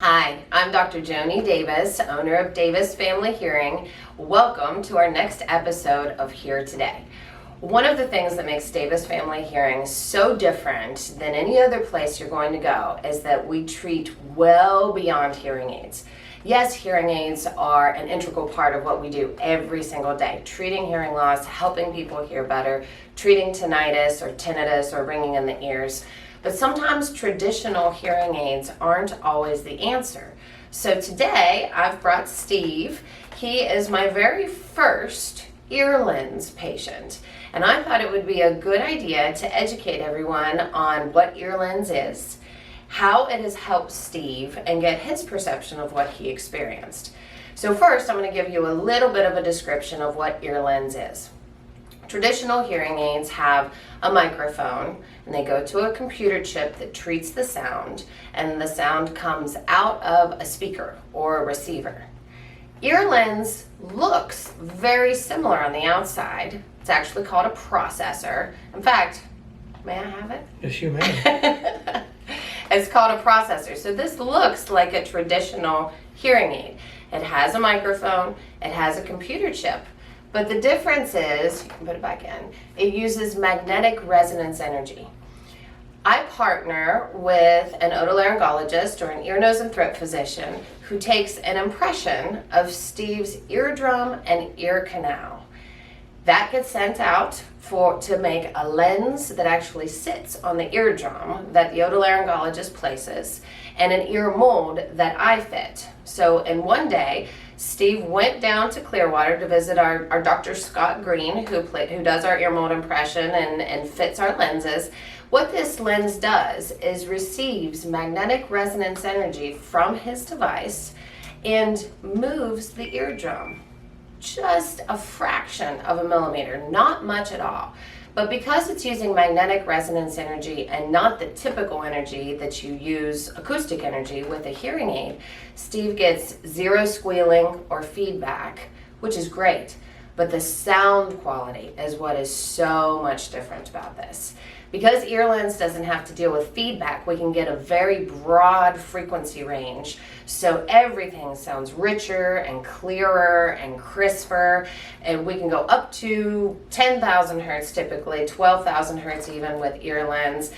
Hi, I'm Dr. Joanie Davis, owner of Davis Family Hearing. Welcome to our next episode of Here Today. One of the things that makes Davis Family Hearing so different than any other place you're going to go is that we treat well beyond hearing aids. Yes, hearing aids are an integral part of what we do every single day. Treating hearing loss, helping people hear better, treating tinnitus or tinnitus or ringing in the ears. But sometimes traditional hearing aids aren't always the answer. So today I've brought Steve. He is my very first Earlens patient. And I thought it would be a good idea to educate everyone on what Earlens is, how it has helped Steve, and get his perception of what he experienced. So first I'm going to give you a little bit of a description of what Earlens is. Traditional hearing aids have a microphone and they go to a computer chip that treats the sound, and the sound comes out of a speaker or a receiver. Earlens looks very similar on the outside. It's actually called a processor. In fact, may I have it? Yes, you may. It's called a processor. So this looks like a traditional hearing aid. It has a microphone, it has a computer chip. But the difference is, you can put it back in, it uses magnetic resonance energy. I partner with an otolaryngologist or an ear, nose, and throat physician who takes an impression of Steve's eardrum and ear canal. That gets sent out to make a lens that actually sits on the eardrum that the otolaryngologist places, and an ear mold that I fit. So in one day, Steve went down to Clearwater to visit our Dr. Scott Green, who does our ear mold impression and fits our lenses. What this lens does is receives magnetic resonance energy from his device and moves the eardrum just a fraction of a millimeter, not much at all. But because it's using magnetic resonance energy and not the typical energy that you use, acoustic energy, with a hearing aid, Steve gets zero squealing or feedback, which is great. But the sound quality is what is so much different about this. Because Earlens doesn't have to deal with feedback, we can get a very broad frequency range. So everything sounds richer and clearer and crisper. And we can go up to 10,000 hertz typically, 12,000 hertz even with Earlens,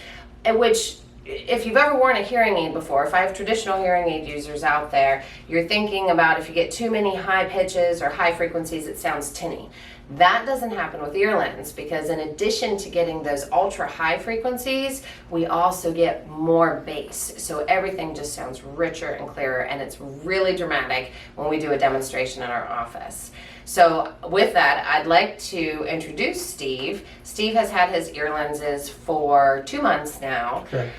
which, if you've ever worn a hearing aid before, if I have traditional hearing aid users out there, you're thinking about if you get too many high pitches or high frequencies, it sounds tinny. That doesn't happen with Earlens, because in addition to getting those ultra high frequencies, we also get more bass. So everything just sounds richer and clearer, and it's really dramatic when we do a demonstration in our office. So with that, I'd like to introduce Steve. Steve has had his Earlenses for 2 months now. Correct.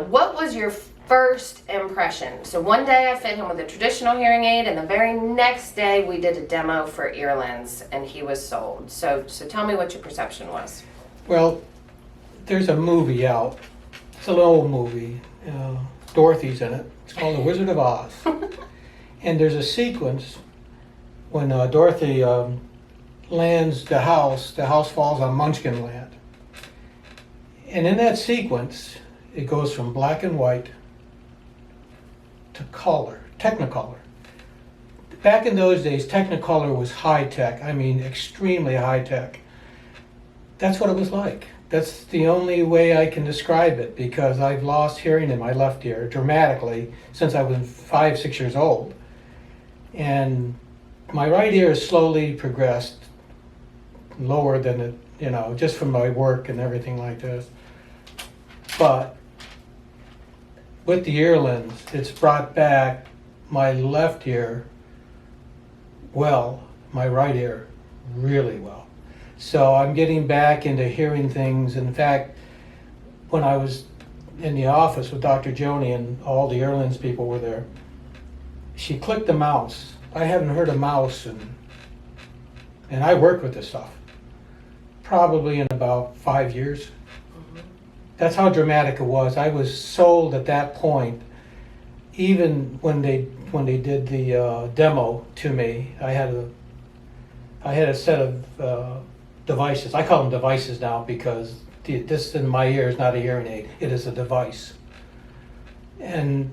What was your first impression? So one day I fit him with a traditional hearing aid, and the very next day we did a demo for Earlens, and he was sold. So tell me what your perception was. Well, there's a movie out. It's a little old movie. Dorothy's in it. It's called The Wizard of Oz. And there's a sequence when Dorothy lands the house falls on Munchkin Land. And in that sequence, it goes from black and white to color, Technicolor. Back in those days, Technicolor was high tech. I mean, extremely high tech. That's what it was like. That's the only way I can describe it, because I've lost hearing in my left ear dramatically since I was 5, 6 years old. And my right ear has slowly progressed lower than it, just from my work and everything like this. But with the Earlens, it's brought back my left ear well, my right ear really well. So I'm getting back into hearing things. In fact, when I was in the office with Dr. Joanie and all the Earlens people were there, she clicked the mouse. I haven't heard a mouse, and I worked with this stuff probably in about 5 years. That's how dramatic it was. I was sold at that point. Even when they did the demo to me, I had a set of devices. I call them devices now, because this in my ear is not a hearing aid. It is a device. And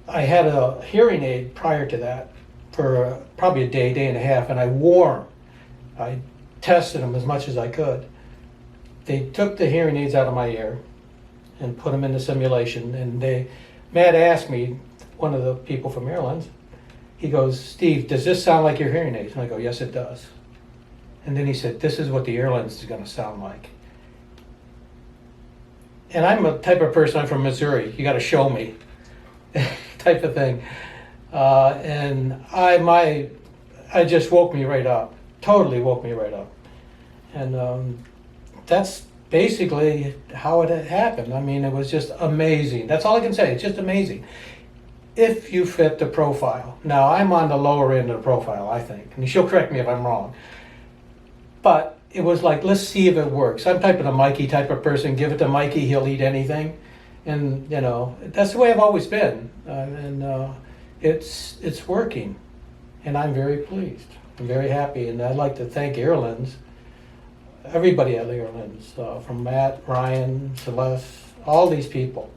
I had a hearing aid prior to that for probably a day, day and a half, and I wore them. I tested them as much as I could. They took the hearing aids out of my ear and put them into simulation, and Matt asked me, one of the people from Earlens, he goes, "Steve, does this sound like your hearing aids?" And I go, "Yes, it does." And then he said, "This is what the Earlens is going to sound like." And I'm a type of person, I'm from Missouri, you got to show me type of thing. And I just woke me right up, totally woke me right up. And that's basically how it had happened. I mean, it was just amazing. That's all I can say, it's just amazing. If you fit the profile. Now, I'm on the lower end of the profile, I think, and she'll correct me if I'm wrong. But it was like, let's see if it works. I'm type of a Mikey type of person. Give it to Mikey, he'll eat anything. And, you know, that's the way I've always been. It's working. And I'm very pleased. I'm very happy. And I'd like to thank Earlens, everybody at Earlens, from Matt, Ryan, Celeste, all these people.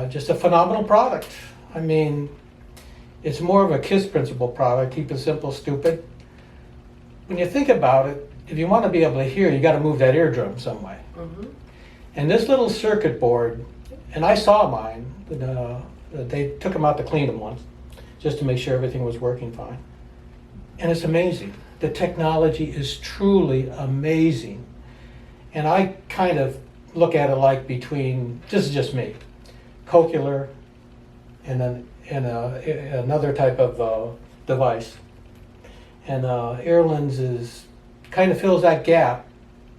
Just a phenomenal product. I mean, it's more of a KISS principle product, keep it simple, stupid. When you think about it, if you want to be able to hear, you got to move that eardrum some way. Mm-hmm. And this little circuit board, and I saw mine, they took them out to clean them once, just to make sure everything was working fine. And it's amazing. The technology is truly amazing. And I kind of look at it like between, this is just me, cochlear and then another type of device. And Earlens kind of fills that gap.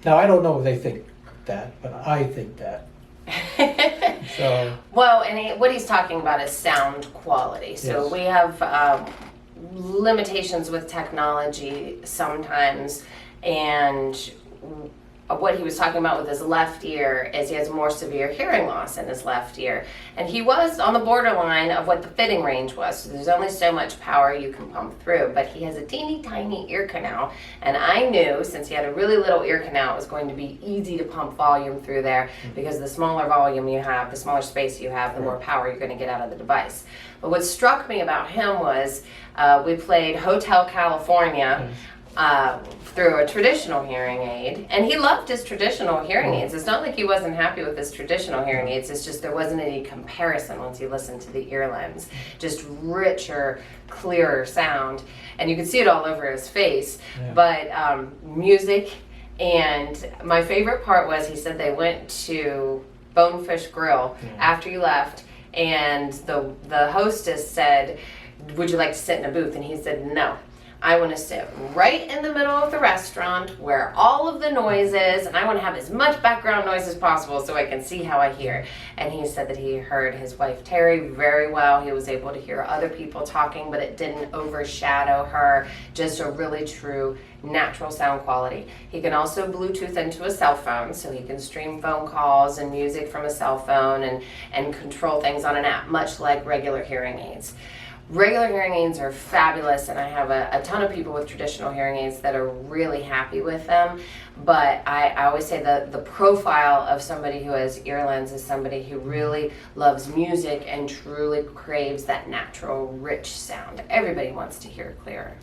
Now, I don't know if they think that, but I think that. So. Well, and what he's talking about is sound quality. So yes. We have limitations with technology sometimes, and what he was talking about with his left ear is he has more severe hearing loss in his left ear. And he was on the borderline of what the fitting range was. So there's only so much power you can pump through, but he has a teeny tiny ear canal. And I knew, since he had a really little ear canal, it was going to be easy to pump volume through there, because the smaller volume you have, the smaller space you have, the more power you're going to get out of the device. But what struck me about him was we played Hotel California through a traditional hearing aid, and he loved his traditional hearing aids. It's not like he wasn't happy with his traditional hearing aids, it's just there wasn't any comparison once he listened to the Earlens. Just richer, clearer sound, and you could see it all over his face. Yeah. But music, and my favorite part was he said they went to Bonefish Grill after you left, and the hostess said, "Would you like to sit in a booth?" And he said, "No. I want to sit right in the middle of the restaurant where all of the noise is, and I want to have as much background noise as possible so I can see how I hear." And he said that he heard his wife Terry very well. He was able to hear other people talking, but it didn't overshadow her. Just a really true natural sound quality. He can also Bluetooth into a cell phone, so he can stream phone calls and music from a cell phone and control things on an app, much like regular hearing aids. Regular hearing aids are fabulous, and I have a ton of people with traditional hearing aids that are really happy with them. But I always say that the profile of somebody who has Earlens is somebody who really loves music and truly craves that natural, rich sound. Everybody wants to hear clearer.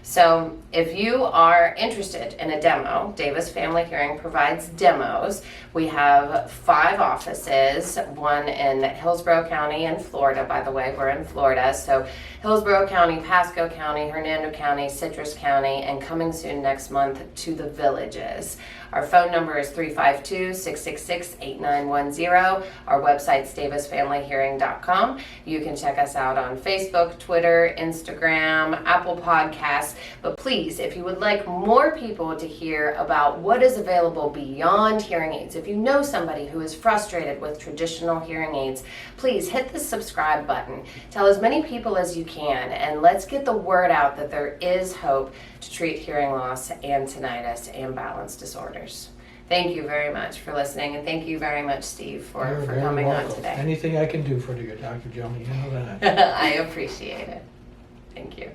So if you are interested in a demo, Davis Family Hearing provides demos. We have 5 offices, one in Hillsborough County in Florida, by the way, we're in Florida. So Hillsborough County, Pasco County, Hernando County, Citrus County, and coming soon next month to the Villages. Our phone number is 352-666-8910. Our website's davisfamilyhearing.com. You can check us out on Facebook, Twitter, Instagram, Apple Podcasts. But please, if you would like more people to hear about what is available beyond hearing aids, if you know somebody who is frustrated with traditional hearing aids, please hit the subscribe button. Tell as many people as you can, and let's get the word out that there is hope to treat hearing loss and tinnitus and balance disorders. Thank you very much for listening, and thank you very much, Steve, for coming on today. Anything I can do for you, Dr. Joanie, you know that. I appreciate it. Thank you.